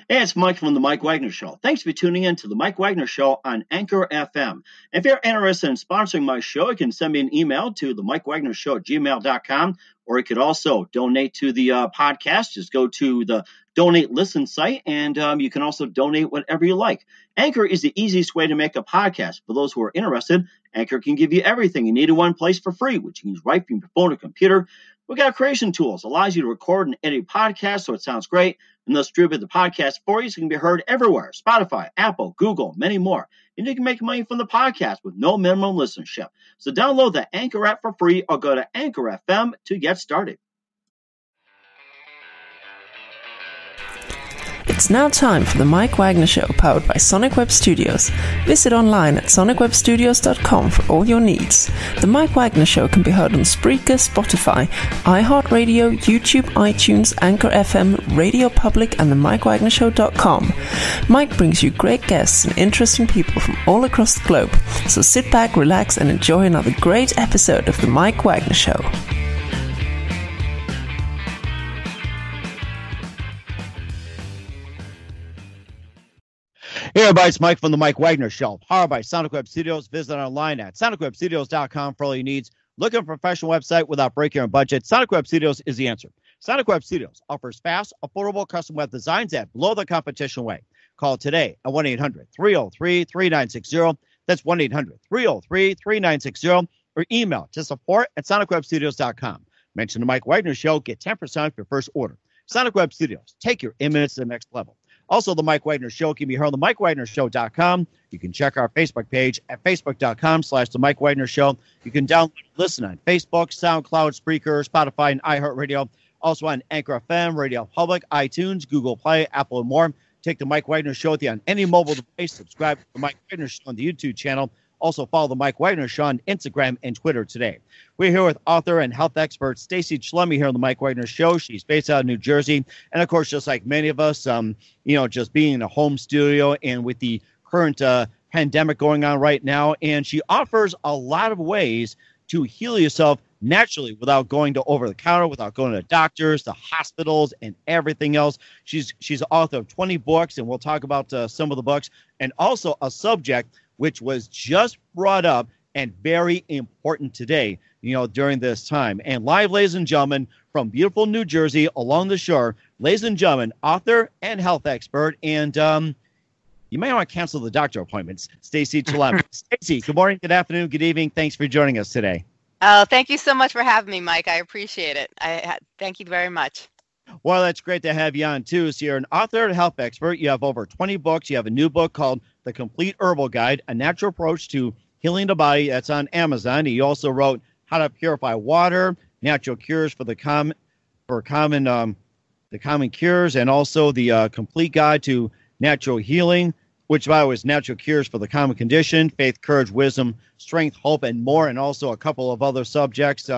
Hey, it's Mike from the Mike Wagner Show. Thanks for tuning in to the Mike Wagner Show on Anchor FM. If you're interested in sponsoring my show, you can send me an email to the Mike Wagner Show at gmail.com, or you could also donate to the podcast. Just go to the Donate Listen site, and you can also donate whatever you like. Anchor is the easiest way to make a podcast. For those who are interested, Anchor can give you everything you need in one place for free, which means right from your phone or computer. We got creation tools, allows you to record and edit podcasts so it sounds great, and they'll distribute the podcast for you so it can be heard everywhere. Spotify, Apple, Google, many more. And you can make money from the podcast with no minimum listenership. So download the Anchor app for free or go to Anchor FM to get started. It's now time for the Mike Wagner Show, powered by Sonic Web Studios. Visit online at sonicwebstudios.com for all your needs. The Mike Wagner Show can be heard on Spreaker, Spotify, iHeartRadio, YouTube, iTunes, Anchor FM, Radio Public, and the MikeWagnerShow.com. Mike brings you great guests and interesting people from all across the globe. So sit back, relax, and enjoy another great episode of the Mike Wagner Show. Hey everybody, it's Mike from the Mike Wagner Show, powered by Sonic Web Studios. Visit online at sonicwebstudios.com for all your needs. Looking for a professional website without breaking your budget? Sonic Web Studios is the answer. Sonic Web Studios offers fast, affordable custom web designs that blow the competition away. Call today at 1-800-303-3960. That's 1-800-303-3960. Or email to support@sonicwebstudios.com. Mention the Mike Wagner Show. Get 10% off your first order. Sonic Web Studios. Take your images to the next level. Also, the Mike Wagner Show can be heard on the MikeWagnerShow.com. You can check our Facebook page at Facebook.com/The Mike Wagner Show. You can download and listen on Facebook, SoundCloud, Spreaker, Spotify, and iHeartRadio. Also on Anchor FM, Radio Public, iTunes, Google Play, Apple, and more. Take the Mike Wagner Show with you on any mobile device. Subscribe to the Mike Wagner Show on the YouTube channel. Also follow the Mike Wagner Show on Instagram and Twitter today. We're here with author and health expert Stacey Chillemi here on the Mike Wagner Show. She's based out of New Jersey. And, of course, just like many of us, just being in a home studio and with the current pandemic going on right now. And she offers a lot of ways to heal yourself naturally without going to over-the-counter, without going to doctors, the hospitals, and everything else. She's the author of 20 books, and we'll talk about some of the books. And also a subject which was just brought up and very important today, during this time. And live, ladies and gentlemen, from beautiful New Jersey along the shore, ladies and gentlemen, author and health expert, and you may want to cancel the doctor appointments, Stacey Chillemi. Stacey, good morning, good afternoon, good evening. Thanks for joining us today. Oh, thank you so much for having me, Mike. I appreciate it. Thank you very much. Well, that's great to have you on, too. So you're an author and health expert. You have over 20 books. You have a new book called The Complete Herbal Guide, A Natural Approach to Healing the Body. That's on Amazon. You also wrote How to Purify Water, Natural Cures for the Common Cures, and also the Complete Guide to Natural Healing, which, by the way, is Natural Cures for the Common Condition, Faith, Courage, Wisdom, Strength, Hope, and more, and also a couple of other subjects,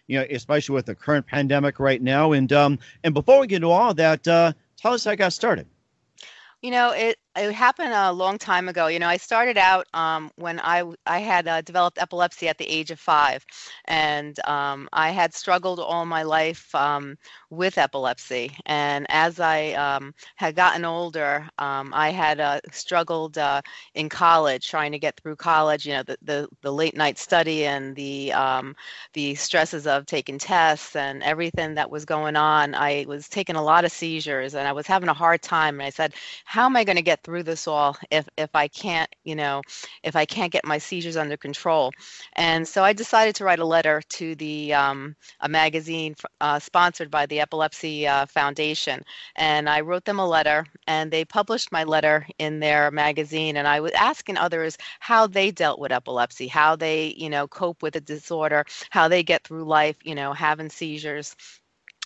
especially with the current pandemic right now. And before we get into all of that, tell us how it got started. It happened a long time ago. I started out when I had developed epilepsy at the age of 5, and I had struggled all my life with epilepsy. And as I had gotten older, I had struggled in college, trying to get through college. The late night study and the stresses of taking tests and everything that was going on. I was taking a lot of seizures, and I was having a hard time. And I said, how am I going to get through this all if I can't get my seizures under control? And so I decided to write a letter to a magazine sponsored by the Epilepsy Foundation. And I wrote them a letter, and they published my letter in their magazine. And I was asking others how they dealt with epilepsy, how they, cope with the disorder, how they get through life, having seizures.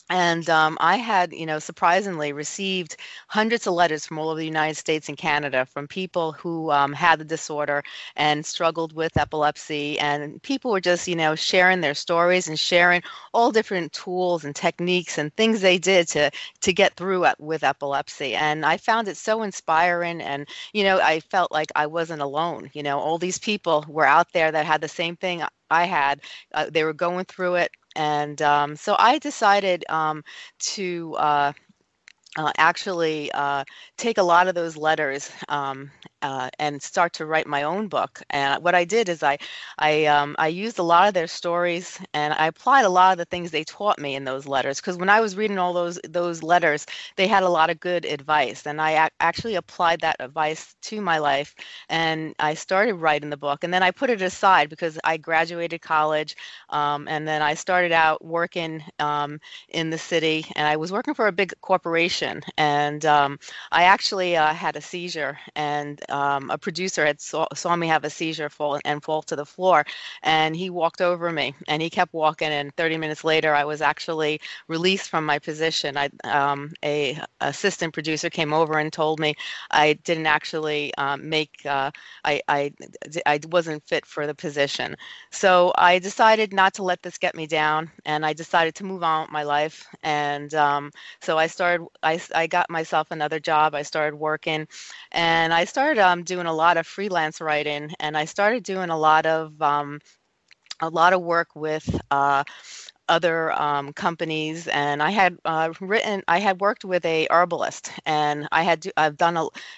And I had, surprisingly received hundreds of letters from all over the United States and Canada from people who had the disorder and struggled with epilepsy. And people were just, sharing their stories and sharing all different tools and techniques and things they did to get through with epilepsy. And I found it so inspiring. And, I felt like I wasn't alone. All these people were out there that had the same thing I had. They were going through it. And so I decided to actually take a lot of those letters and start to write my own book. And what I did is I used a lot of their stories, and I applied a lot of the things they taught me in those letters. Because when I was reading all those letters, they had a lot of good advice, and I actually applied that advice to my life. And I started writing the book, and then I put it aside because I graduated college, and then I started out working in the city, and I was working for a big corporation. And I actually had a seizure, and a producer had saw me have a seizure fall to the floor, and he walked over me, and he kept walking, and 30 minutes later I was actually released from my position. A assistant producer came over and told me I didn't actually I wasn't fit for the position. So I decided not to let this get me down, and I decided to move on with my life. And so I got myself another job. I started working, and I started doing a lot of freelance writing, and I started doing a lot of work with other companies. And I had worked with a herbalist, and I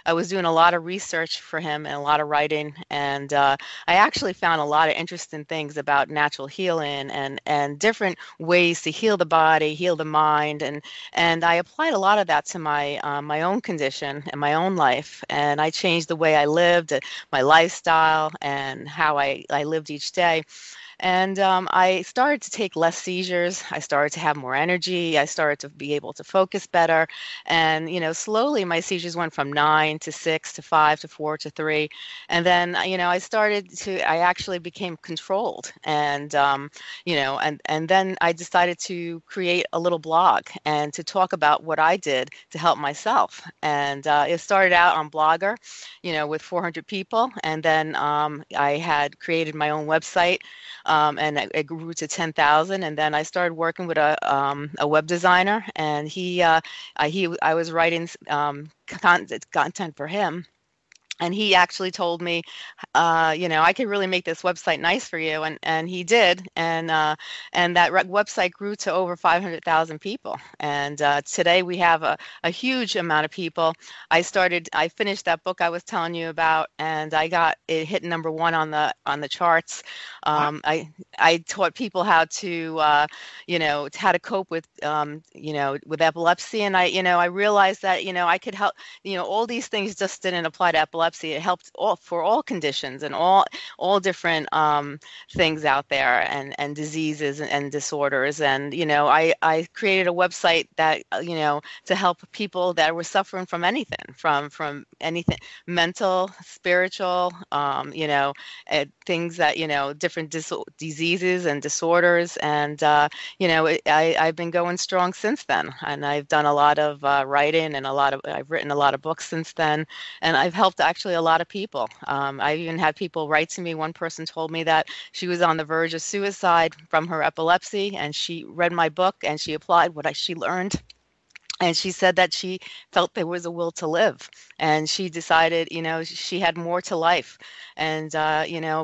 was doing a lot of research for him and a lot of writing, and I actually found a lot of interesting things about natural healing and different ways to heal the body, heal the mind, and I applied a lot of that to my my own condition and my own life, and I changed the way I lived, my lifestyle, and how I lived each day. And I started to take less seizures. I started to have more energy. I started to be able to focus better. And, slowly my seizures went from 9 to 6 to 5 to 4 to 3. And then, I actually became controlled. And, and then I decided to create a little blog and to talk about what I did to help myself. And it started out on Blogger, with 400 people. And then I had created my own website. And it grew to 10,000. And then I started working with a web designer, and I was writing content for him. And he actually told me, I could really make this website nice for you, and he did, and that website grew to over 500,000 people. And today we have a huge amount of people. I finished that book I was telling you about, and it hit #1 on the charts. I taught people how to, how to cope with, with epilepsy, and I realized that I could help. All these things just didn't apply to epilepsy. It helped for all conditions and all different things out there, and diseases and disorders. And I created a website that to help people that were suffering from anything, from anything, mental, spiritual, things that different diseases and disorders. And I've been going strong since then, and I've done a lot of writing, and I've written a lot of books since then, and I've helped actually a lot of people. I even had people write to me. One person told me that she was on the verge of suicide from her epilepsy, and she read my book and she applied what she learned. And she said that she felt there was a will to live, and she decided, she had more to life. And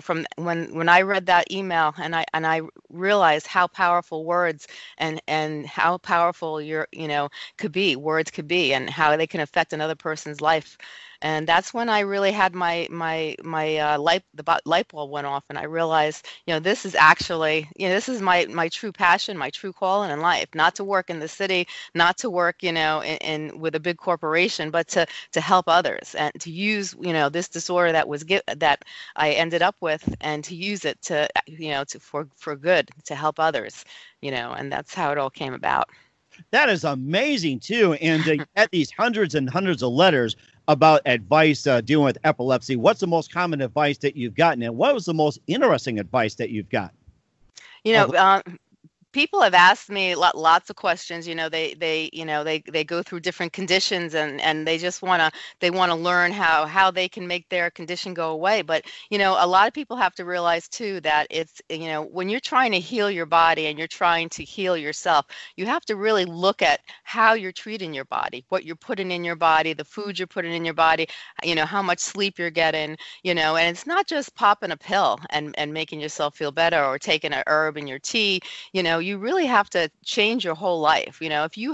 from when I read that email, and I realized how powerful words and how powerful words could be, and how they can affect another person's life. And that's when I really had my light bulb went off, and I realized, this is actually, this is my true passion, my true calling in life. Not to work in the city, not to work, in with a big corporation, but to help others, and to use, this disorder that I ended up with, and to use it for good, to help others, and that's how it all came about. That is amazing too. And you had these hundreds and hundreds of letters about advice dealing with epilepsy. What's the most common advice that you've gotten, and what was the most interesting advice that you've got? People have asked me lots of questions. They go through different conditions, and they just want to learn how they can make their condition go away. But a lot of people have to realize too that it's when you're trying to heal your body and you're trying to heal yourself, you have to really look at how you're treating your body, what you're putting in your body, the food you're putting in your body, how much sleep you're getting, and it's not just popping a pill and making yourself feel better, or taking a herb in your tea. you really have to change your whole life. If you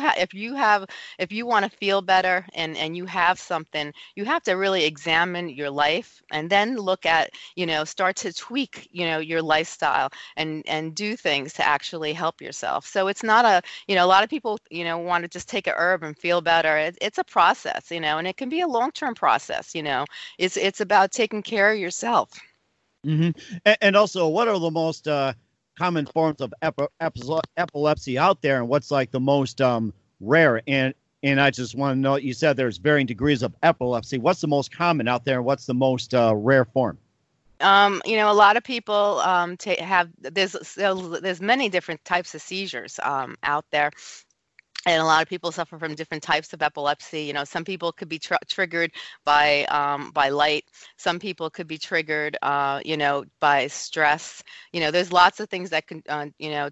want to feel better and you have something, you have to really examine your life and then look at, start to tweak, your lifestyle and do things to actually help yourself. So it's not a lot of people, want to just take a herb and feel better. It's a process, and it can be a long-term process. It's about taking care of yourself. Hmm. And also, what are the most common forms of epilepsy out there, and what's like the most rare? And I just want to know, you said there's varying degrees of epilepsy. What's the most common out there, and what's the most rare form? A lot of people there's many different types of seizures out there. And a lot of people suffer from different types of epilepsy. Some people could be triggered by light. Some people could be triggered, by stress. There's lots of things that can,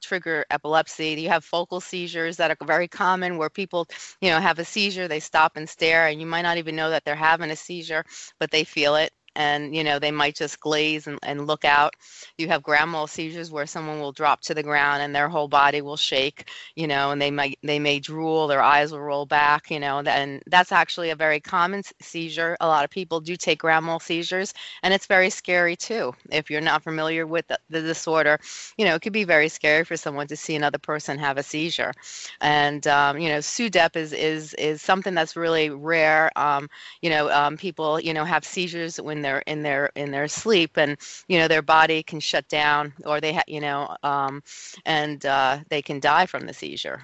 trigger epilepsy. You have focal seizures that are very common, where people, have a seizure, they stop and stare, and you might not even know that they're having a seizure, but they feel it. And, they might just glaze and look out. You have grand mal seizures where someone will drop to the ground and their whole body will shake, and they may drool, their eyes will roll back, and that's actually a very common seizure. A lot of people do take grand mal seizures, and it's very scary too. If you're not familiar with the disorder, it could be very scary for someone to see another person have a seizure. And, SUDEP is something that's really rare. People, have seizures when they're in their sleep, and their body can shut down, or they they can die from the seizure.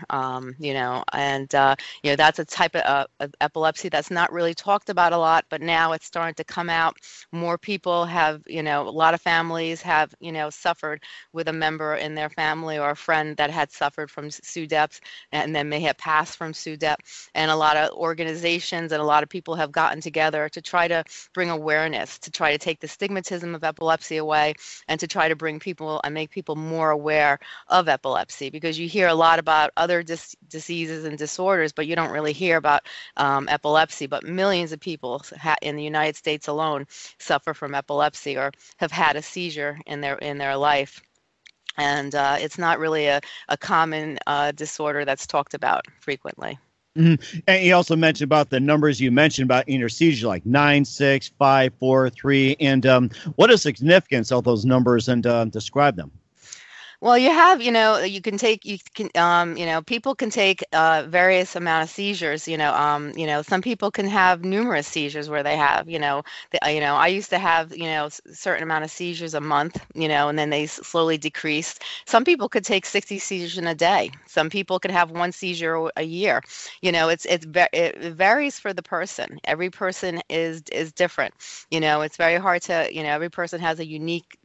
That's a type of epilepsy that's not really talked about a lot, but now it's starting to come out. More people have, a lot of families have, suffered with a member in their family or a friend that had suffered from SUDEP, and then may have passed from SUDEP. And a lot of organizations and a lot of people have gotten together to try to bring awareness, to try to take the stigmatism of epilepsy away, and to try to bring people and make people more aware of epilepsy, because you hear a lot about other diseases and disorders, but you don't really hear about epilepsy. But millions of people in the United States alone suffer from epilepsy or have had a seizure in their life. And it's not really a common disorder that's talked about frequently. Mm-hmm. And you also mentioned about the numbers you mentioned about in your seizure, like 9, 6, 5, 4, 3. And what is the significance of those numbers, and describe them? Well, you have, people can take various amount of seizures. Some people can have numerous seizures where they have, I used to have, certain amount of seizures a month, and then they slowly decreased. Some people could take 60 seizures in a day. Some people could have one seizure a year. It varies for the person. Every person is different. It's very hard to, every person has a unique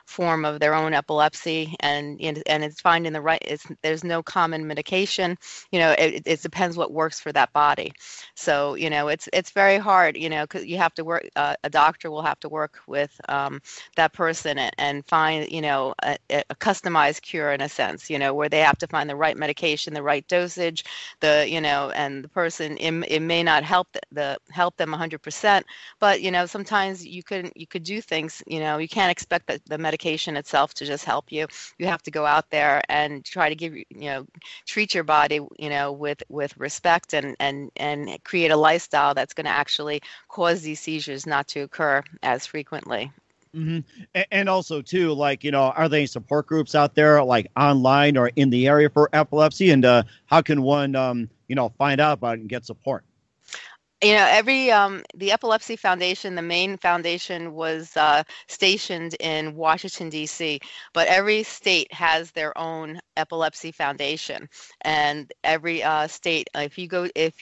form of their own epilepsy, and it's finding the right. There's no common medication. It depends what works for that body. So it's very hard. Because you have to work. A doctor will have to work with that person and find a customized cure, in a sense. Where they have to find the right medication, the right dosage, and the person. It may not help them 100%, but sometimes you could do things. You can't expect the medication itself to just help you. You have to go out there and try to treat your body, with respect, and create a lifestyle that's going to actually cause these seizures not to occur as frequently. Mm-hmm. And also too, like, are there any support groups out there, like online or in the area, for epilepsy? And how can one, find out about it and get support? The Epilepsy Foundation, the main foundation, was stationed in Washington, D.C., but every state has their own Epilepsy Foundation. And every state, if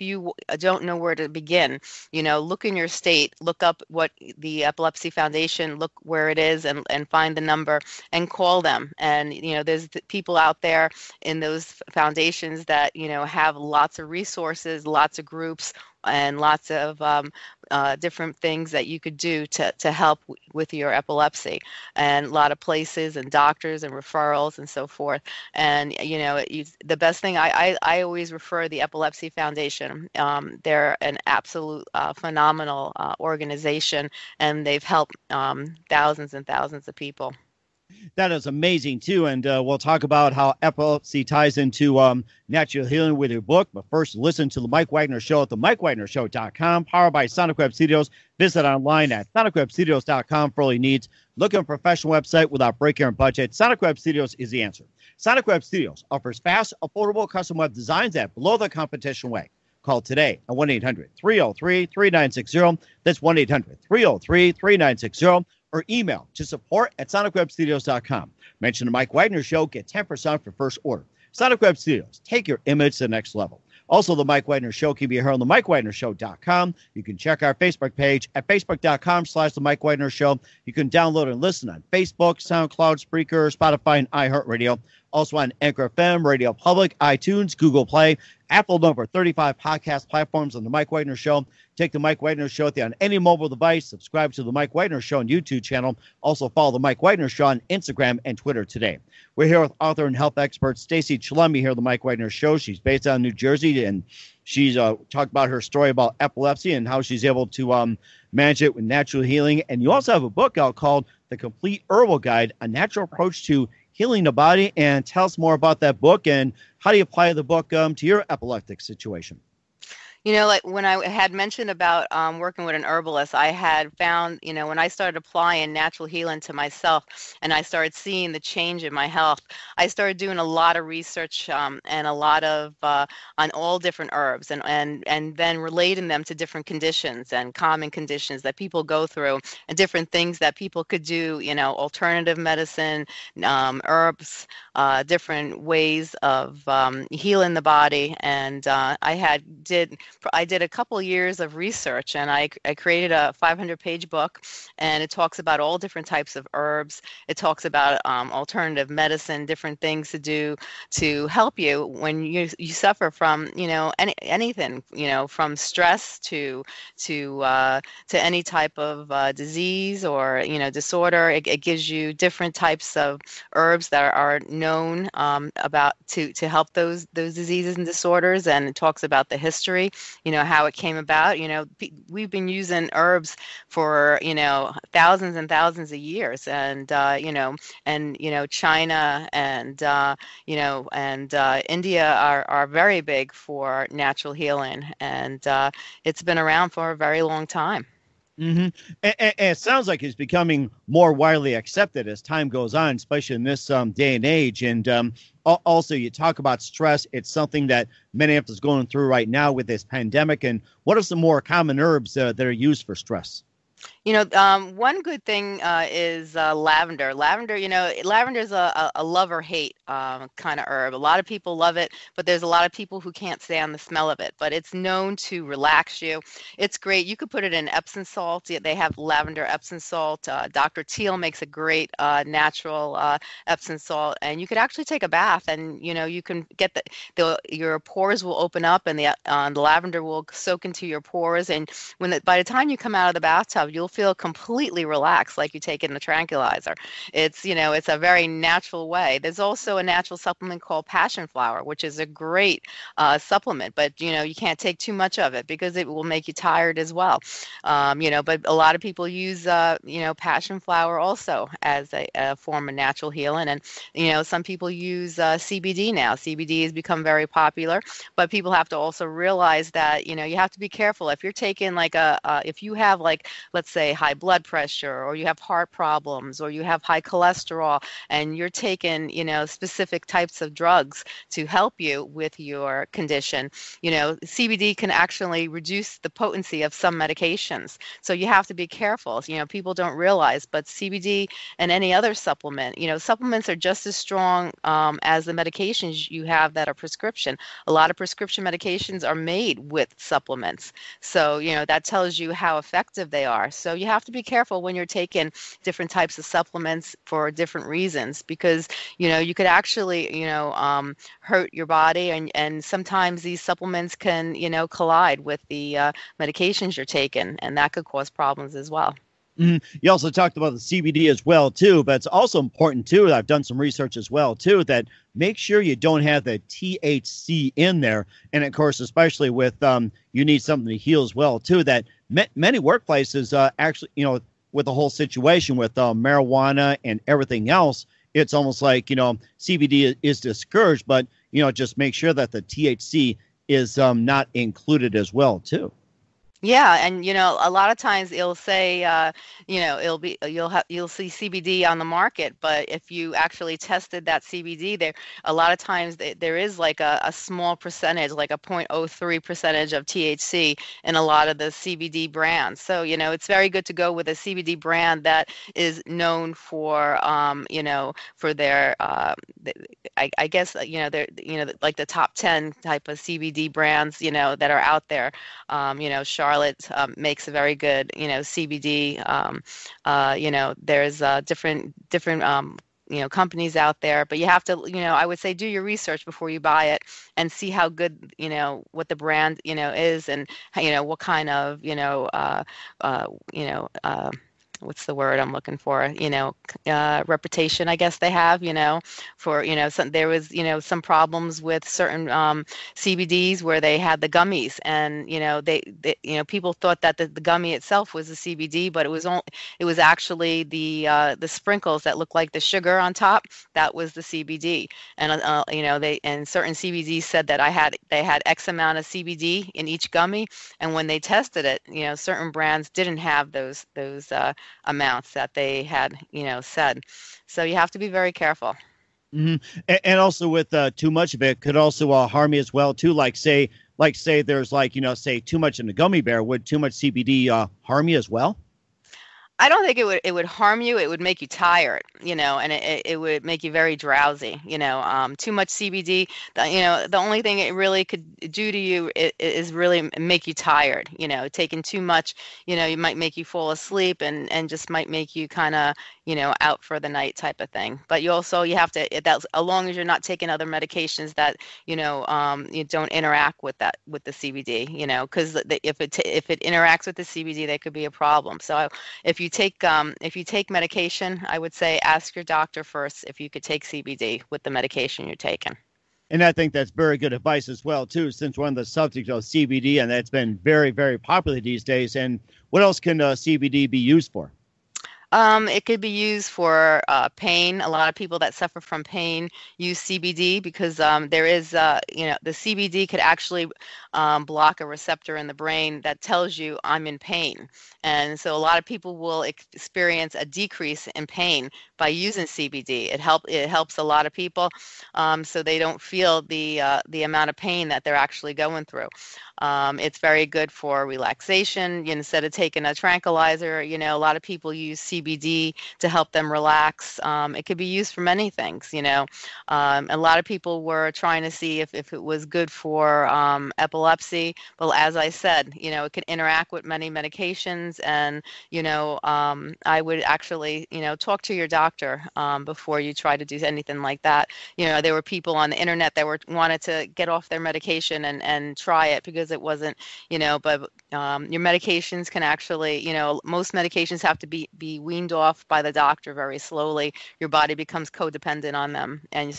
you don't know where to begin, look in your state, look up what the Epilepsy Foundation, look where it is, and find the number and call them. And, there's people out there in those foundations that, have lots of resources, lots of groups, and lots of different things that you could do to help with your epilepsy, and a lot of places and doctors and referrals and so forth. And the best thing, I always refer the Epilepsy Foundation. They're an absolute phenomenal organization, and they've helped thousands and thousands of people. That is amazing, too. And we'll talk about how epilepsy ties into natural healing with your book. But first, listen to The Mike Wagner Show at themikewagnershow.com, powered by Sonic Web Studios. Visit online at sonicwebstudios.com for all your needs. Look at a professional website without breaking your budget. Sonic Web Studios is the answer. Sonic Web Studios offers fast, affordable custom web designs that blow the competition away. Call today at 1-800-303-3960. That's 1-800-303-3960. Or email to support@sonicwebstudios.com. Mention the Mike Wagner Show. Get 10% off your first order. Sonic Web Studios. Take your image to the next level. Also, the Mike Wagner Show can be heard on the MikeWagnerShow.com. You can check our Facebook page at Facebook.com/the Mike Wagner Show. You can download and listen on Facebook, SoundCloud, Spreaker, Spotify, and iHeartRadio. Also on Anchor FM, Radio Public, iTunes, Google Play, Apple number 35 podcast platforms on the Mike Wagner Show. Take the Mike Wagner Show on any mobile device. Subscribe to the Mike Wagner Show on YouTube channel. Also follow the Mike Wagner Show on Instagram and Twitter today. We're here with author and health expert Stacey Chillemi here at the Mike Wagner Show. She's based out of New Jersey, and she's talked about her story about epilepsy and how she's able to manage it with natural healing. And you also have a book out called The Complete Herbal Guide, a natural approach to healing the body. And tell us more about that book and how do you apply the book to your epileptic situation? You know, like when I had mentioned about working with an herbalist, I had found, you know, when I started applying natural healing to myself and I started seeing the change in my health, I started doing a lot of research and a lot of on all different herbs and then relating them to different conditions and common conditions that people go through and different things that people could do, you know, alternative medicine, herbs, different ways of healing the body. And I did a couple years of research, and I created a 500-page book, and it talks about all different types of herbs. It talks about alternative medicine, different things to do to help you when you suffer from, you know, anything, you know, from stress to any type of disease or, you know, disorder. It gives you different types of herbs that are known about to help those diseases and disorders, and it talks about the history, you know, how it came about. You know, we've been using herbs for, you know, thousands and thousands of years, and China and India are very big for natural healing, and it's been around for a very long time. Mm-hmm. And it sounds like it's becoming more widely accepted as time goes on, especially in this day and age. And also, you talk about stress. It's something that many of us are going through right now with this pandemic. And what are some more common herbs that are used for stress? You know, one good thing is lavender. Lavender, you know, lavender is a love or hate kind of herb. A lot of people love it, but there's a lot of people who can't stand the smell of it. But it's known to relax you. It's great. You could put it in Epsom salt. They have lavender Epsom salt. Dr. Teal makes a great natural Epsom salt, and you could actually take a bath, and you know, you can get your pores will open up, and the lavender will soak into your pores, and by the time you come out of the bathtub, you'll feel completely relaxed, like you take in a tranquilizer. It's, you know, it's a very natural way. There's also a natural supplement called passion flower, which is a great supplement, but you know, you can't take too much of it because it will make you tired as well. You know, but a lot of people use you know, passion flower also as a form of natural healing, and you know, some people use CBD now. CBD has become very popular, but people have to also realize that, you know, you have to be careful if you're taking like if you have, like, let's say high blood pressure, or you have heart problems, or you have high cholesterol, and you're taking, you know, specific types of drugs to help you with your condition. You know, CBD can actually reduce the potency of some medications. So you have to be careful. You know, people don't realize, but CBD and any other supplement, you know, supplements are just as strong as the medications you have that are prescription. A lot of prescription medications are made with supplements. So, you know, that tells you how effective they are. So you have to be careful when you're taking different types of supplements for different reasons, because, you know, you could actually, you know, hurt your body, and sometimes these supplements can, you know, collide with the medications you're taking, and that could cause problems as well. Mm-hmm. You also talked about the CBD as well, too, but it's also important, too, I've done some research as well, too, that make sure you don't have the THC in there. And, of course, especially with you need something to heal as well, too, that many workplaces actually, you know, with the whole situation with marijuana and everything else, it's almost like, CBD is discouraged, but, just make sure that the THC is not included as well, too. Yeah, and a lot of times it'll say, you'll see CBD on the market, but if you actually tested that CBD, there a lot of times there is like a small percentage, like a 0.03% of THC in a lot of the CBD brands. So it's very good to go with a CBD brand that is known for, for their, I guess they're like the top 10 type of CBD brands that are out there. Charlotte makes a very good, CBD. There's different companies out there, but you have to, I would say do your research before you buy it and see how good, what the brand, is, and what kind of, what's the word I'm looking for? Reputation, I guess they have, for, there was, some problems with certain CBDs where they had the gummies, and, they people thought that the gummy itself was the CBD, but it was actually the sprinkles that looked like the sugar on top. That was the CBD. And, and certain CBDs said that they had X amount of CBD in each gummy. And when they tested it, certain brands didn't have those amounts that they had, said. So you have to be very careful. Mm-hmm. And also with too much of it could also harm you as well too. Like say there's say too much in the gummy bear. Would too much CBD harm you as well? I don't think it would harm you. It would make you tired, and it would make you very drowsy, too much CBD, the only thing it really could do to you is really make you tired, taking too much, you might make you fall asleep and just might make you kind of, out for the night type of thing. But you have to, that's as long as you're not taking other medications that, you don't interact with the CBD, because if it interacts with the CBD, that could be a problem. So if you take medication, I would say ask your doctor first if you could take CBD with the medication you're taking. And I think that's very good advice as well, too, since we're on the subject of CBD, and that's been very, very popular these days. And what else can CBD be used for? It could be used for pain. A lot of people that suffer from pain use CBD because there is, the CBD could actually block a receptor in the brain that tells you I'm in pain. And so a lot of people will experience a decrease in pain by using CBD. It helps a lot of people so they don't feel the amount of pain that they're actually going through. It's very good for relaxation. Instead of taking a tranquilizer, a lot of people use CBD to help them relax. It could be used for many things, a lot of people were trying to see if it was good for epilepsy. Well, as I said, it can interact with many medications, and, I would actually, talk to your doctor before you try to do anything like that. There were people on the internet that wanted to get off their medication and try it because it wasn't, but your medications can actually, most medications have to be weaned off by the doctor very slowly. Your body becomes codependent on them. And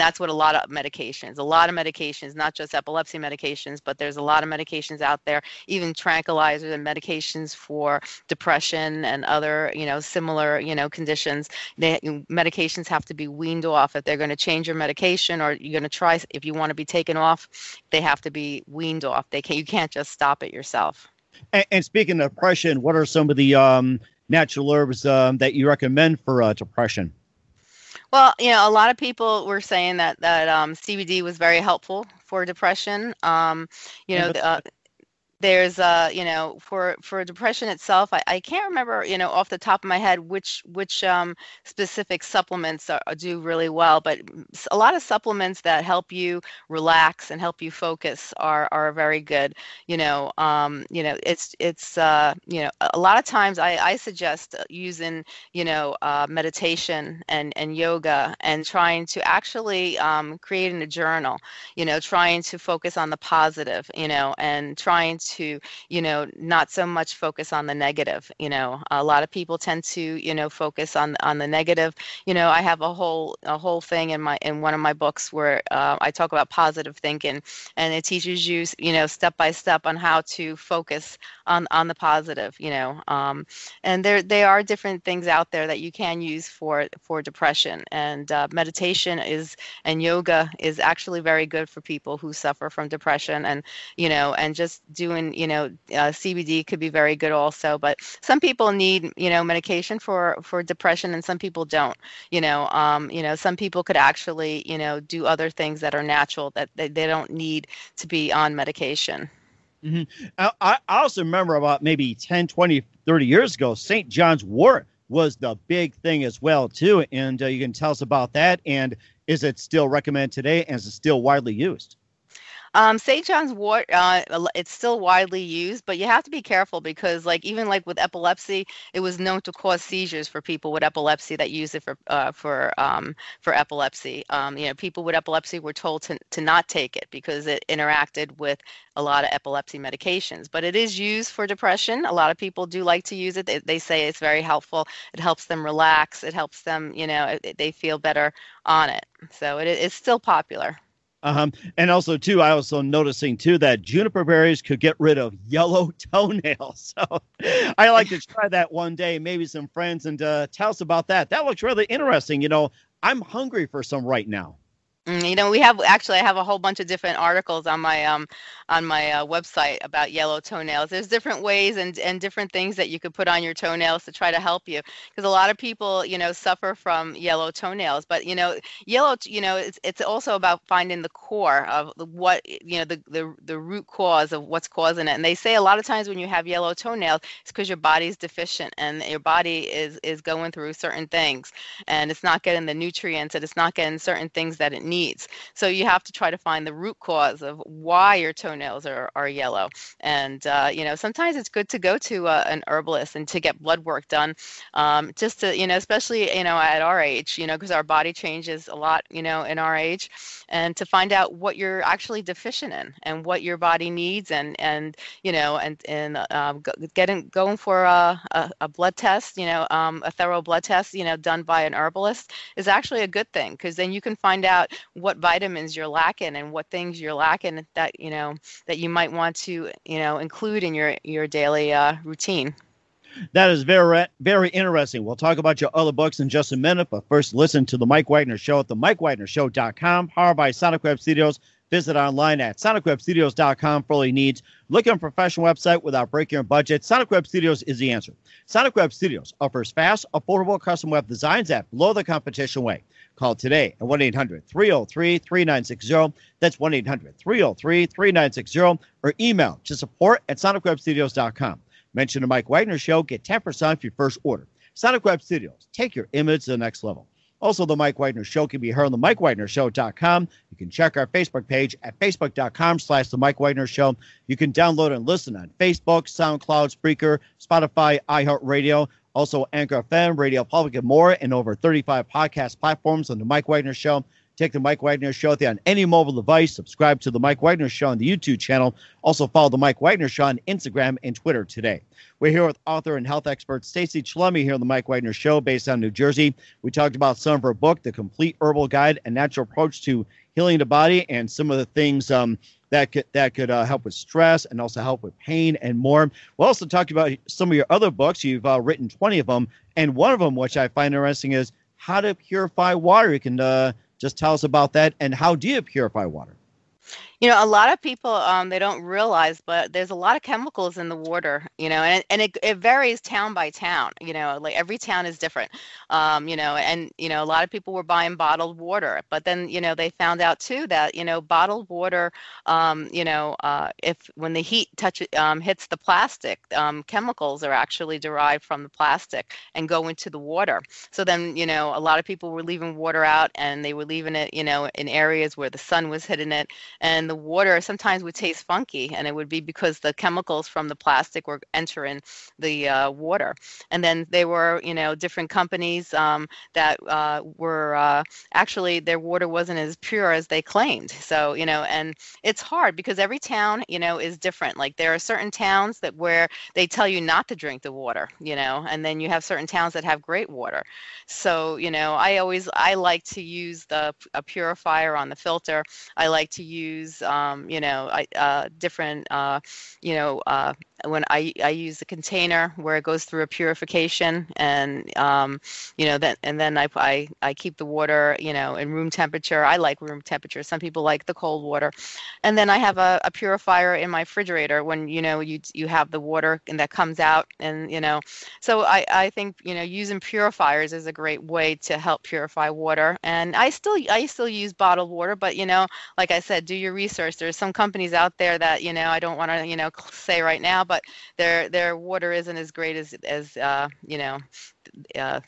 that's what a lot of medications, not just epilepsy medications, but there's a lot of medications out there, even tranquilizers and medications for depression and other, similar, conditions. Medications have to be weaned off. If they're going to change your medication, or you're going to try, if you want to be taken off, they have to be weaned off. You can't just stop it yourself. And speaking of depression, what are some of the natural herbs that you recommend for depression? Well, a lot of people were saying that CBD was very helpful for depression. There's for depression itself, I can't remember off the top of my head which specific supplements do really well, but a lot of supplements that help you relax and help you focus are very good. It's a lot of times I suggest using meditation and yoga, and trying to actually creating a journal, trying to focus on the positive, and trying to, not so much focus on the negative. A lot of people tend to, focus on the negative. I have a whole thing in one of my books where I talk about positive thinking, and it teaches you, step by step on how to focus on the positive. And there are different things out there that you can use for depression, and meditation and yoga is actually very good for people who suffer from depression, and just doing CBD could be very good also. But some people need medication for depression, and some people don't. Some people could actually do other things that are natural, that they don't need to be on medication. Mm-hmm. I also remember about maybe 10, 20, 30 years ago, St. John's wort was the big thing as well, too. And you can tell us about that. And is it still recommended today, and is it still widely used? St. John's wort, it's still widely used, but you have to be careful because, even with epilepsy, it was known to cause seizures for people with epilepsy that use it for epilepsy. People with epilepsy were told to not take it because it interacted with a lot of epilepsy medications. But it is used for depression. A lot of people do like to use it. They say it's very helpful. It helps them relax. It helps them, they feel better on it. So it's still popular. And also, too, I also noticing, too, that juniper berries could get rid of yellow toenails. So I like to try that one day, maybe some friends, and tell us about that. That looks really interesting. I'm hungry for some right now. I have a whole bunch of different articles on my website about yellow toenails. There's different ways and different things that you could put on your toenails to try to help you, because a lot of people, suffer from yellow toenails. But yellow, it's also about finding the core of what, the root cause of what's causing it. And they say a lot of times when you have yellow toenails, it's because your body's deficient and your body is going through certain things, and it's not getting the nutrients, and it's not getting certain things that it needs. So you have to try to find the root cause of why your toenails are yellow. And sometimes it's good to go to an herbalist and to get blood work done, just to especially at our age, because our body changes a lot in our age, and to find out what you're actually deficient in and what your body needs, and going for a blood test, a thorough blood test done by an herbalist is actually a good thing, because then you can find out what vitamins you're lacking and what things you're lacking that that you might want to include in your daily routine. That is very, very interesting. We'll talk about your other books in just a minute, but first listen to The Mike Wagner Show at themikewagnershow.com, powered by Sonic Web Studios. Visit online at sonicwebstudios.com for all your needs. Look at a professional website without breaking your budget. Sonic Web Studios is the answer. Sonic Web Studios offers fast, affordable custom web designs at below the competition way. Call today at 1-800-303-3960. That's 1-800-303-3960. Or email to support@sonicwebstudios.com. Mention the Mike Wagner Show. Get 10% off your first order. Sonic Web Studios. Take your image to the next level. Also, the Mike Wagner Show can be heard on the MikeWagnerShow.com. You can check our Facebook page at Facebook.com/The Mike Wagner Show. You can download and listen on Facebook, SoundCloud, Spreaker, Spotify, iHeartRadio, also Anchor FM, Radio Public, and more, and over 35 podcast platforms on the Mike Wagner Show. Take the Mike Wagner Show on any mobile device. Subscribe to the Mike Wagner Show on the YouTube channel. Also follow the Mike Wagner Show on Instagram and Twitter today. We're here with author and health expert Stacey Chillemi here on the Mike Wagner Show, based on New Jersey. We talked about some of her book, The Complete Herbal Guide, a natural approach to healing the body, and some of the things that could help with stress and also help with pain and more. We'll also talk about some of your other books. You've written 20 of them, and one of them, which I find interesting, is How to Purify Water. You can just tell us about that, and how do you purify water? A lot of people, they don't realize, but there's a lot of chemicals in the water, and it varies town by town, like every town is different, and a lot of people were buying bottled water, but then, they found out too that, bottled water, if when the heat hits the plastic, chemicals are actually derived from the plastic and go into the water. So then, a lot of people were leaving water out, and they were leaving it, in areas where the sun was hitting it, and the water sometimes would taste funky, and it would be because the chemicals from the plastic were entering the water. And then they were, different companies that were actually their water wasn't as pure as they claimed. So, and it's hard because every town, is different. Like there are certain towns where they tell you not to drink the water, and then you have certain towns that have great water. So, I like to use a purifier on the filter. I like to use, different, when I use the container where it goes through a purification, and then I keep the water in room temperature. I like room temperature. Some people like the cold water, and then I have a purifier in my refrigerator when you have the water and that comes out, and so I think using purifiers is a great way to help purify water. And I still use bottled water, but like I said, do your research. There's some companies out there that I don't want to say right now, but their water isn't as great as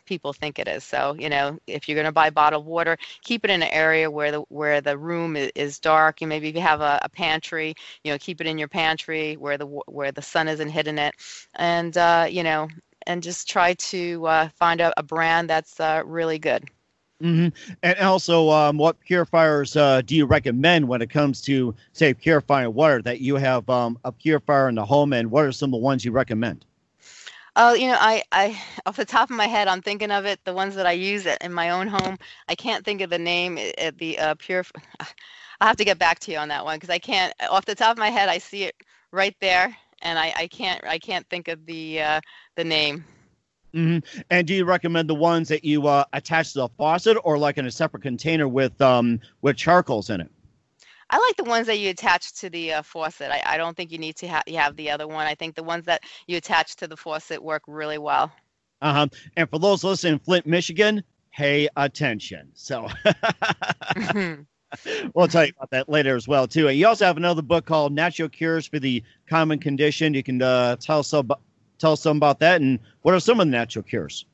people think it is. So if you're going to buy bottled water, keep it in an area where the room is dark. And maybe if you have a pantry, keep it in your pantry where the sun isn't hitting it, and and just try to find a brand that's really good. Mm-hmm. And also, what purifiers do you recommend when it comes to, say, purifying water? That you have a purifier in the home, and what are some of the ones you recommend? I off the top of my head, I'm thinking of it. The ones that I use in my own home, I can't think of the name. I'll have to get back to you on that one because I can't. Off the top of my head, I see it right there, and I can't think of the name. Mm-hmm. And do you recommend the ones that you attach to the faucet, or like in a separate container with charcoals in it? I like the ones that you attach to the faucet. I don't think you need to have the other one. I think the ones that you attach to the faucet work really well. Uh-huh. And for those listening in Flint, Michigan, pay attention. So we'll tell you about that later as well, too. And you also have another book called Natural Cures for the Common Condition. You can tell us some about that, and what are some of the natural cures?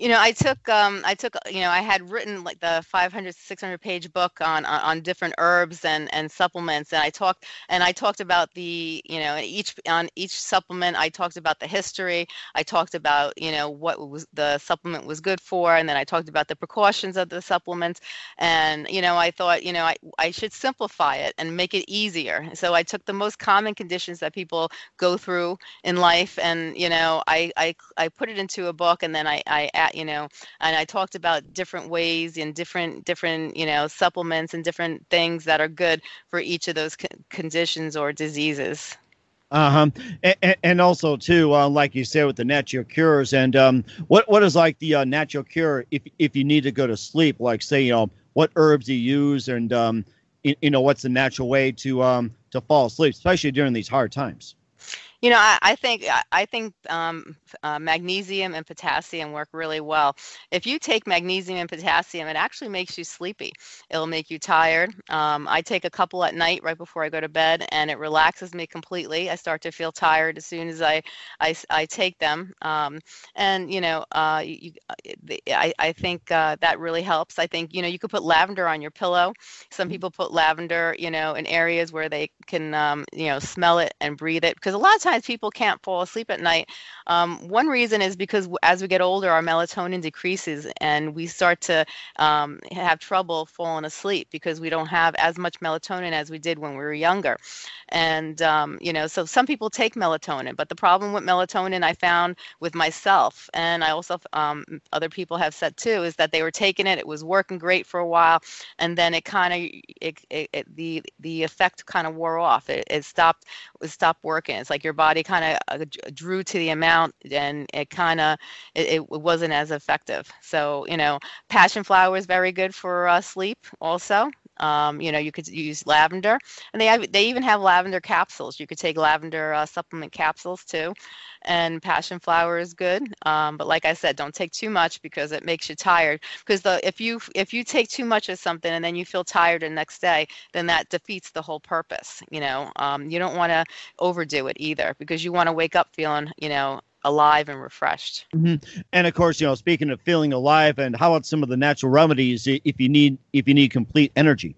I took, I had written like the 500, 600 page book on different herbs and supplements. And I talked about the, on each supplement, I talked about the history. I talked about, what the supplement was good for. And then I talked about the precautions of the supplements. And, I thought, I should simplify it and make it easier. So I took the most common conditions that people go through in life. And, I put it into a book, and then and I talked about different ways and different, supplements and different things that are good for each of those conditions or diseases. Uh-huh. And also, too, like you said, with the natural cures, and what is like the natural cure if you need to go to sleep, like, say, what herbs you use, and, what's the natural way to fall asleep, especially during these hard times? I think magnesium and potassium work really well. If you take magnesium and potassium, it actually makes you sleepy. It'll make you tired. I take a couple at night right before I go to bed, and it relaxes me completely. I start to feel tired as soon as I take them. I think that really helps. I think, you could put lavender on your pillow. Some people put lavender, in areas where they can, smell it and breathe it, because a lot of times people can't fall asleep at night. One reason is because as we get older, our melatonin decreases, and we start to have trouble falling asleep because we don't have as much melatonin as we did when we were younger. And, so some people take melatonin, but the problem with melatonin I found with myself, and I also, other people have said too, is that they were taking it was working great for a while, and then it kind of, the effect kind of wore off. It stopped working. It's like your body kind of drew to the amount, and it wasn't as effective. So, passion flower is very good for sleep also. You could use lavender, and they even have lavender capsules. You could take lavender supplement capsules too, and passion flower is good. But like I said, don't take too much because it makes you tired. Because if you take too much of something and then you feel tired the next day, then that defeats the whole purpose. You don't want to overdo it either, because you want to wake up feeling, alive and refreshed. Mm-hmm. And of course, speaking of feeling alive, and how about some of the natural remedies if you need complete energy?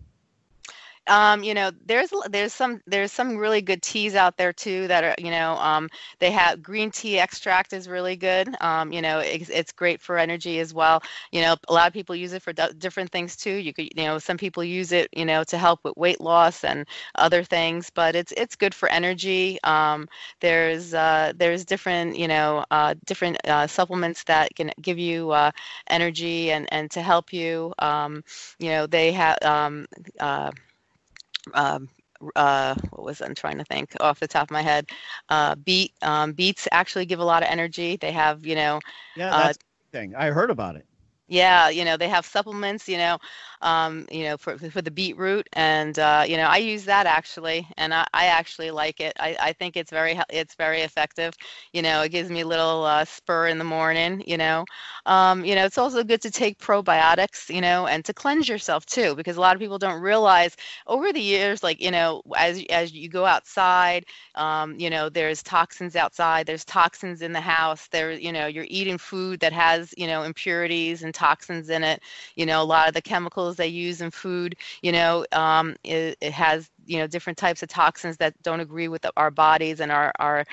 There's some really good teas out there too that are, they have green tea extract is really good. It's great for energy as well. A lot of people use it for different things too. Some people use it, to help with weight loss and other things, but it's good for energy. There's different, different supplements that can give you energy and to help you. They have what was I'm trying to think off the top of my head. Beets actually give a lot of energy. They have, Yeah, that's the thing. I heard about it. Yeah, they have supplements, for the beetroot, and I use that actually, and I actually like it. I think it's very effective. It gives me a little spur in the morning. It's also good to take probiotics, and to cleanse yourself too, because a lot of people don't realize over the years, like as you go outside, there's toxins outside, there's toxins in the house. You're eating food that has impurities and toxins in it. A lot of the chemicals they use in food, it has different types of toxins that don't agree with our bodies and our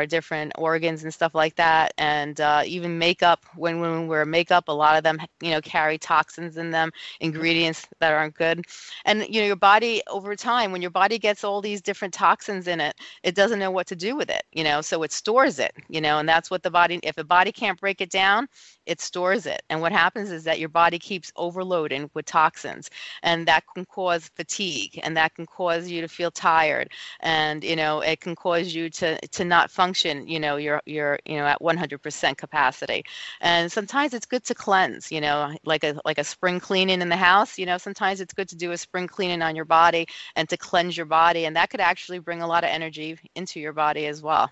different organs and stuff like that. And even makeup, when we wear makeup, a lot of them carry toxins in them, ingredients that aren't good. And your body over time, when your body gets all these different toxins in it, it doesn't know what to do with it, so it stores it, and that's what the body, if the body can't break it down, it stores it. And what happens is that your body keeps overloading with toxins, and that can cause fatigue, and that can cause you to feel tired, and it can cause you to not function you're at 100% capacity. And sometimes it's good to cleanse, like a spring cleaning in the house. Sometimes it's good to do a spring cleaning on your body and to cleanse your body, and that could actually bring a lot of energy into your body as well.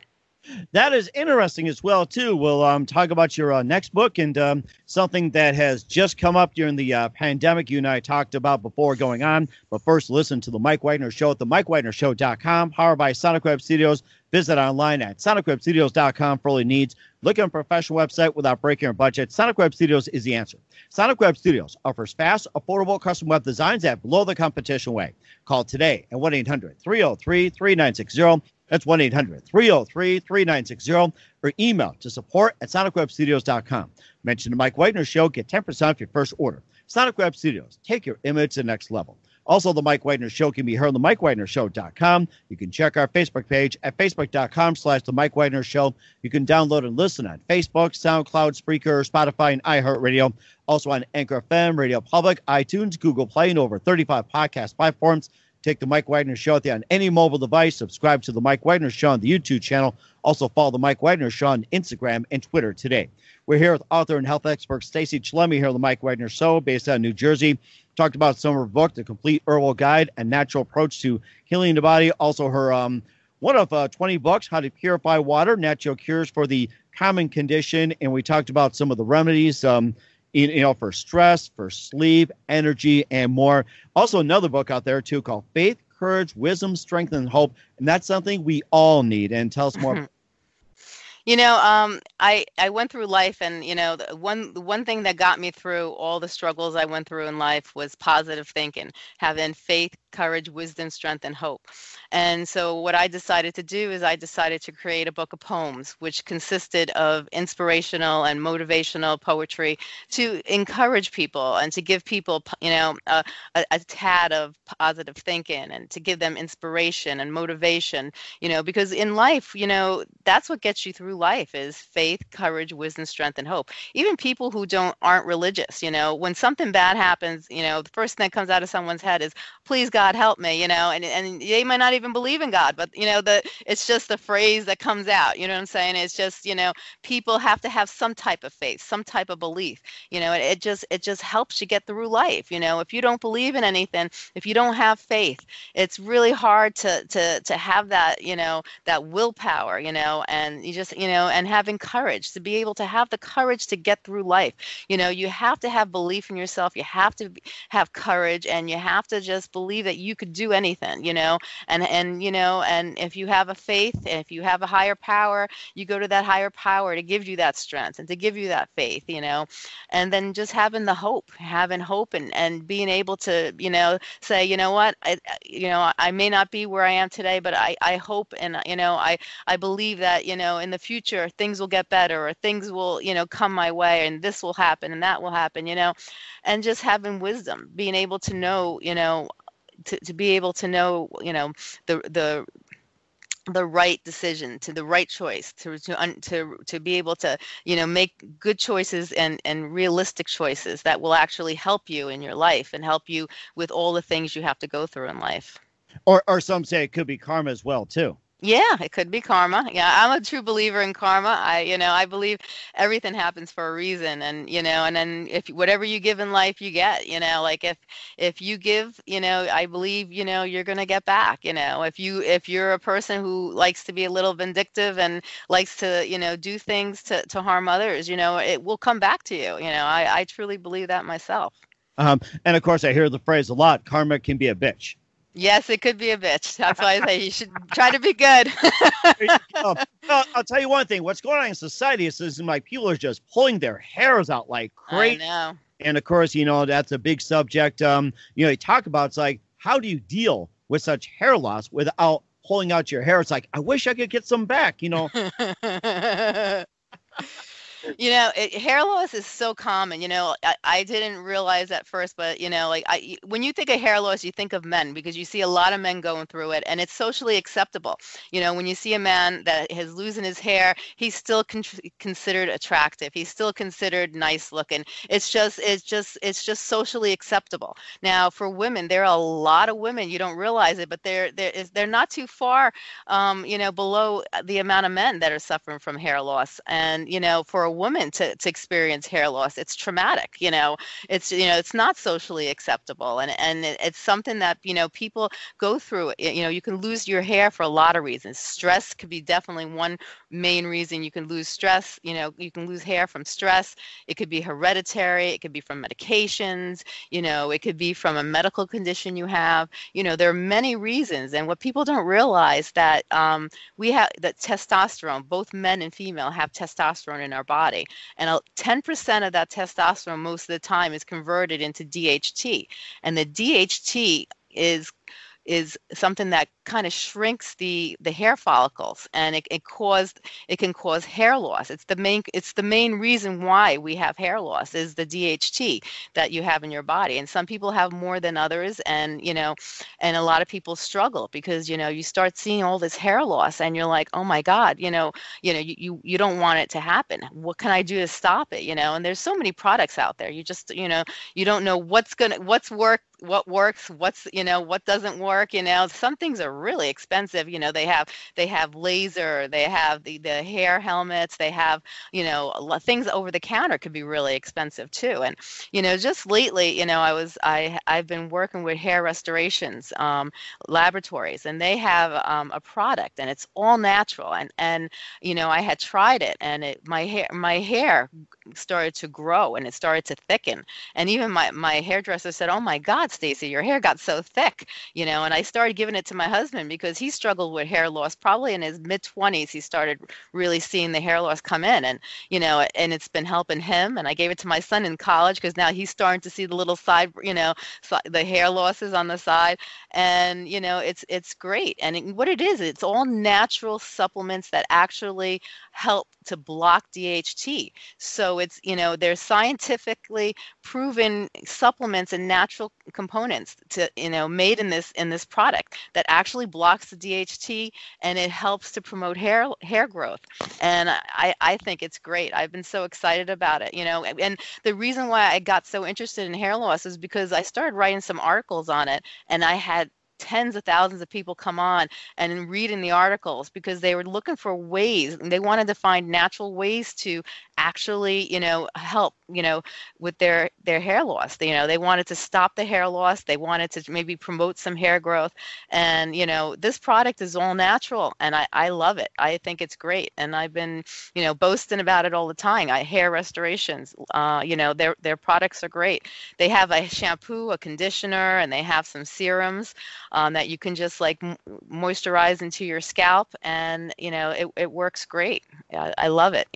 That is interesting as well, too. We'll talk about your next book and something that has just come up during the pandemic you and I talked about before going on. But first, listen to The Mike Wagner Show at themikewagnershow.com, powered by Sonic Web Studios. Visit online at sonicwebstudios.com for all your needs. Look at a professional website without breaking your budget. Sonic Web Studios is the answer. Sonic Web Studios offers fast, affordable custom web designs at below the competition way. Call today at 1-800-303-3960. That's 1-800-303-3960, or email to support@sonicwebstudios.com. Mention the Mike Wagner Show, get 10% off your first order. Sonic Web Studios, take your image to the next level. Also, the Mike Wagner Show can be heard on themikewagnershow.com. You can check our Facebook page at facebook.com/The Mike Wagner Show. You can download and listen on Facebook, SoundCloud, Spreaker, Spotify, and iHeartRadio. Also on Anchor FM, Radio Public, iTunes, Google Play, and over 35 podcast platforms. Take the Mike Wagner Show on any mobile device. Subscribe to the Mike Wagner Show on the YouTube channel. Also follow the Mike Wagner Show on Instagram and Twitter today. We're here with author and health expert Stacey Chillemi here on the Mike Wagner Show, based out of New Jersey. Talked about some of her book, The Complete Herbal Guide, a Natural Approach to Healing the Body. Also her one of 20 books, How to Purify Water, Natural Cures for the Common Condition. And we talked about some of the remedies, for stress, for sleep, energy, and more. Also another book out there, too, called Faith, Courage, Wisdom, Strength, and Hope. And that's something we all need. And tell us more. I went through life, and the one thing that got me through all the struggles I went through in life was positive thinking, having faith, courage, wisdom, strength, and hope. And so what I decided to do is I decided to create a book of poems, which consisted of inspirational and motivational poetry to encourage people and to give people, a tad of positive thinking, and to give them inspiration and motivation, because in life, that's what gets you through life is faith, courage, wisdom, strength, and hope. Even people who aren't religious, when something bad happens, the first thing that comes out of someone's head is, please God help me, and they might not even believe in God, but it's just the phrase that comes out. You know what I'm saying? It's just, people have to have some type of faith, some type of belief. It just helps you get through life. If you don't believe in anything, if you don't have faith, it's really hard to have that, that willpower, and you just, and having courage, to be able to have the courage to get through life. You have to have belief in yourself. You have to have courage, and you have to just believe that you could do anything, and if you have a faith, and if you have a higher power, you go to that higher power to give you that strength and to give you that faith, and then just having hope and being able to, say, you know what, I may not be where I am today, but I hope, and, I believe that, in the future, things will get better, or things will, come my way, and this will happen and that will happen, and just having wisdom, being able to know, to be able to know, the right decision, to the right choice, to be able to, make good choices and realistic choices that will actually help you in your life and help you with all the things you have to go through in life. Or some say it could be karma as well, too. Yeah, it could be karma. Yeah, I'm a true believer in karma. I believe everything happens for a reason, and and then if whatever you give in life, you get. Like if you give, I believe, you're gonna get back. If you're a person who likes to be a little vindictive and likes to, do things to harm others, it will come back to you. I truly believe that myself. And of course, I hear the phrase a lot: karma can be a bitch. Yes, it could be a bitch. That's why I say you should try to be good. I'll tell you one thing. What's going on in society is like people are just pulling their hairs out like crazy. I know. And of course, that's a big subject. You talk about, it's like, how do you deal with such hair loss without pulling out your hair? It's like, I wish I could get some back, Hair loss is so common. I didn't realize at first, but when you think of hair loss, you think of men, because you see a lot of men going through it, and it's socially acceptable. When you see a man that is losing his hair, he's still considered attractive. He's still considered nice looking. It's just socially acceptable. Now, for women, there are a lot of women, you don't realize it, but they're not too far, below the amount of men that are suffering from hair loss. And for a woman to experience hair loss, it's traumatic. It's not socially acceptable, and it's something that people go through. You can lose your hair for a lot of reasons. Stress could be definitely one main reason you can lose stress. You can lose hair from stress. It could be hereditary. It could be from medications. It could be from a medical condition you have. There are many reasons, and what people don't realize that we have that testosterone. Both men and female have testosterone in our body, and 10% of that testosterone most of the time is converted into DHT, and the DHT is something that kind of shrinks the hair follicles, and it can cause hair loss. It's the main reason why we have hair loss is the DHT that you have in your body. And some people have more than others, and and a lot of people struggle because you start seeing all this hair loss, and you're like, oh my God, you don't want it to happen. What can I do to stop it? And there's so many products out there. You just you don't know what works, what doesn't work. Some things are really expensive. They have laser, they have the hair helmets, they have things over the counter could be really expensive too. And just lately, I've been working with hair restorations laboratories, and they have a product, and it's all natural, and I had tried it, and my hair started to grow, and it started to thicken, and even my hairdresser said, oh my God, Stacey, your hair got so thick, and I started giving it to my husband because he struggled with hair loss. Probably in his mid-20s, he started really seeing the hair loss come in, and and it's been helping him. And I gave it to my son in college because now he's starting to see the little side, the hair losses on the side, and it's great. And what it is, it's all natural supplements that actually help to block DHT. So it's they're scientifically proven supplements and natural components to made in this product that actually blocks the DHT, and it helps to promote hair growth. And I think it's great. I've been so excited about it, and the reason why I got so interested in hair loss is because I started writing some articles on it, and I had tens of thousands of people come on and read in the articles because they were looking for ways, and they wanted to find natural ways to actually, help, with their hair loss. They wanted to stop the hair loss. They wanted to maybe promote some hair growth. And, this product is all natural, and I love it. I think it's great. And I've been, boasting about it all the time. Hair restorations, their products are great. They have a shampoo, a conditioner, and they have some serums that you can just like moisturize into your scalp, and it works great. I love it.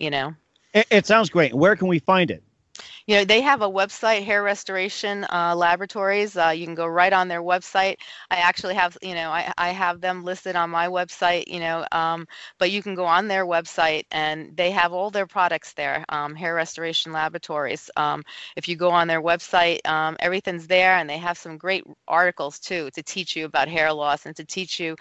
It sounds great. Where can we find it? They have a website, Hair Restoration Laboratories. You can go right on their website. I actually have, I have them listed on my website, but you can go on their website and they have all their products there, Hair Restoration Laboratories. If you go on their website, everything's there, and they have some great articles too to teach you about hair loss and to teach you,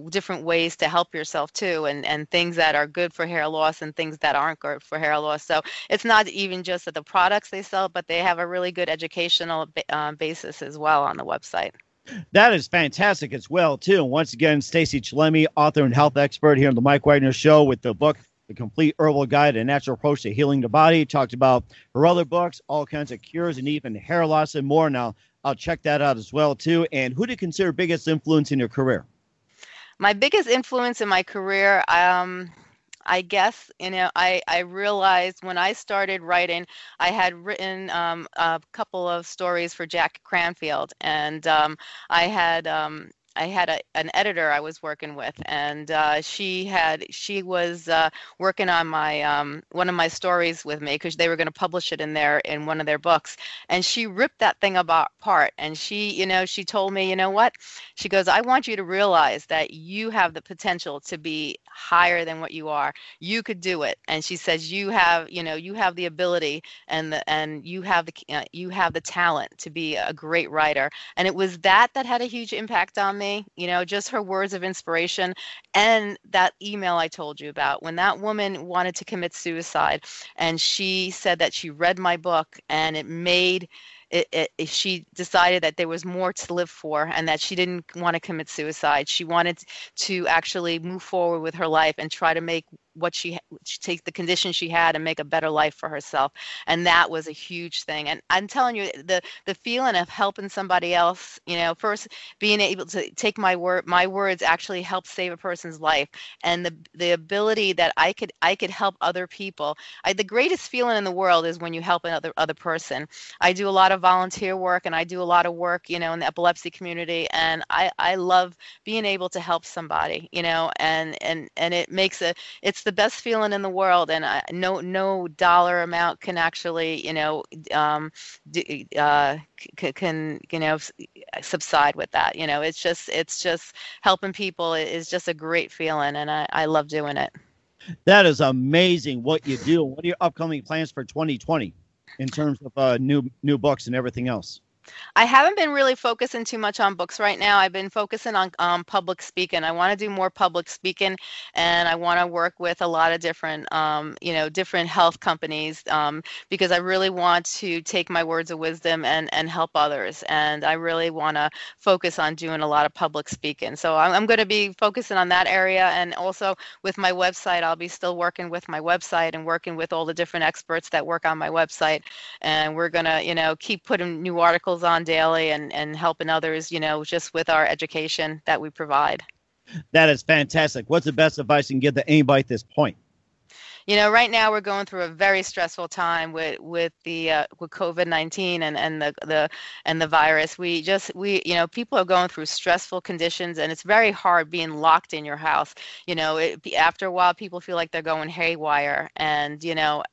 different ways to help yourself too, and things that are good for hair loss and things that aren't good for hair loss. So it's not even just that the products they sell, but they have a really good educational basis as well on the website. That is fantastic as well, too. And once again, Stacey Chillemi, author and health expert here on the Mike Wagner Show with the book, The Complete Herbal Guide, A Natural Approach to Healing the Body. Talked about her other books, all kinds of cures and even hair loss and more. Now, I'll check that out as well, too. And who do you consider biggest influence in your career? My biggest influence in my career, I guess, I realized when I started writing, I had written a couple of stories for Jack Cranfield, and I had an editor I was working with, and she was working on my one of my stories with me because they were going to publish it in one of their books, and she ripped that thing apart, and she told me, what? She goes, I want you to realize that you have the potential to be higher than what you are. You could do it. And she says you have the ability and you have the talent to be a great writer. And it was that had a huge impact on me, just her words of inspiration, and that email I told you about when that woman wanted to commit suicide, and she said that she read my book and it made she decided that there was more to live for, and that she didn't want to commit suicide. She wanted to actually move forward with her life and try to make she take the condition she had and make a better life for herself. And that was a huge thing. And I'm telling you, the feeling of helping somebody else, first being able to take my words actually help save a person's life, and the ability that I could help other people. The greatest feeling in the world is when you help another person. I do a lot of volunteer work, and I do a lot of work, in the epilepsy community, and I love being able to help somebody, and it makes it's the best feeling in the world, and no dollar amount can actually, subside with that. It's just helping people is just a great feeling, and I love doing it. That is amazing what you do. What are your upcoming plans for 2020 in terms of new books and everything else? I haven't been really focusing too much on books right now. I've been focusing on public speaking. I want to do more public speaking, and I want to work with a lot of different, different health companies, because I really want to take my words of wisdom and help others. And I really want to focus on doing a lot of public speaking. So I'm going to be focusing on that area. And also with my website, I'll be still working with my website and working with all the different experts that work on my website. And we're going to, keep putting new articles on daily and helping others, just with our education that we provide. That is fantastic. What's the best advice you can give to anybody at this point? Right now we're going through a very stressful time with COVID-19 and the virus. We people are going through stressful conditions, and it's very hard being locked in your house. After a while, people feel like they're going haywire, and a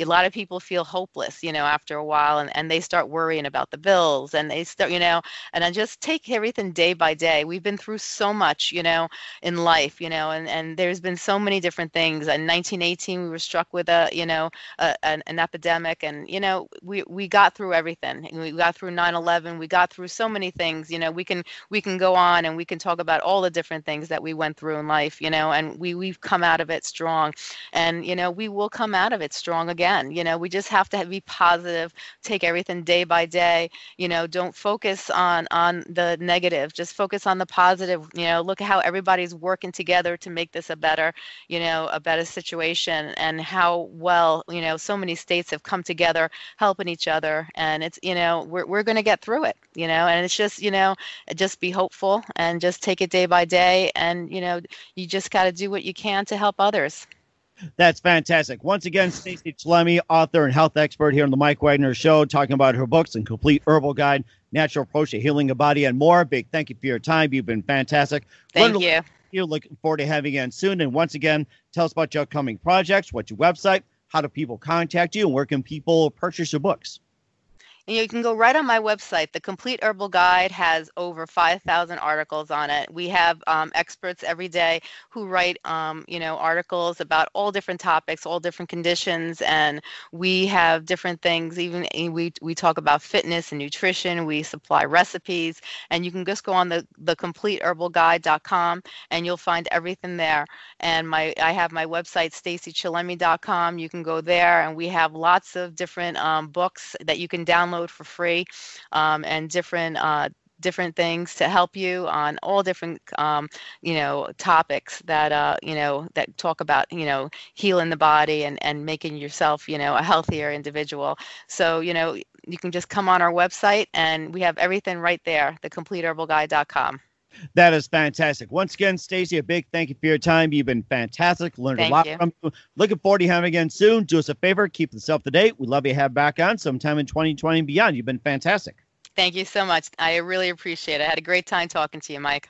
lot of people feel hopeless, after a while, and they start worrying about the bills, and they start, and I just take everything day by day. We've been through so much, in life, and there's been so many different things. In 1918, we were struck with an epidemic, and we got through everything. We got through 9/11. We got through so many things. We can go on and we can talk about all the different things that we went through in life. And we've come out of it strong, and we will come out of it strong again. We just have to be positive, take everything day by day. Don't focus on the negative. Just focus on the positive. Look at how everybody's working together to make this a better better situation, and how well, so many states have come together helping each other, and it's, we're going to get through it, and it's just, just be hopeful and just take it day by day, and, you just got to do what you can to help others. That's fantastic. Once again, Stacey Chillemi, author and health expert here on the Mike Wagner Show, talking about her books and Complete Herbal Guide, Natural Approach to Healing the Body, and more. Big thank you for your time. You've been fantastic. Thank you. You're looking forward to having you again soon. And once again, tell us about your upcoming projects, what's your website, how do people contact you, and where can people purchase your books? And you can go right on my website. The Complete Herbal Guide has over 5,000 articles on it. We have experts every day who write, articles about all different topics, all different conditions, and we have different things. Even we talk about fitness and nutrition. We supply recipes, and you can just go on the CompleteHerbalGuide.com, and you'll find everything there. And I have my website, StaceyChillemi.com. You can go there, and we have lots of different books that you can download for free, and different things to help you on all different topics that that talk about healing the body and making yourself a healthier individual. So you can just come on our website, and we have everything right there, thecompleteherbalguide.com. That is fantastic. Once again, Stacey, a big thank you for your time. You've been fantastic. Learned a lot from you. Looking forward to having you again soon. Do us a favor. Keep us up to date. We'd love to have back on sometime in 2020 and beyond. You've been fantastic. Thank you so much. I really appreciate it. I had a great time talking to you, Mike.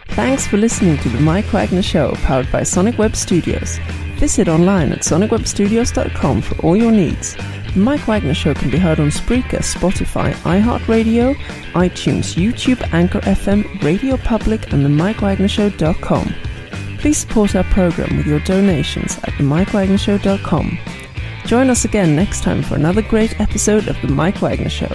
Thanks for listening to the Mike Wagner Show, powered by Sonic Web Studios. Visit online at sonicwebstudios.com for all your needs. The Mike Wagner Show can be heard on Spreaker, Spotify, iHeartRadio, iTunes, YouTube, Anchor FM, Radio Public, and themikewagnershow.com. Please support our program with your donations at themikewagnershow.com. Join us again next time for another great episode of The Mike Wagner Show.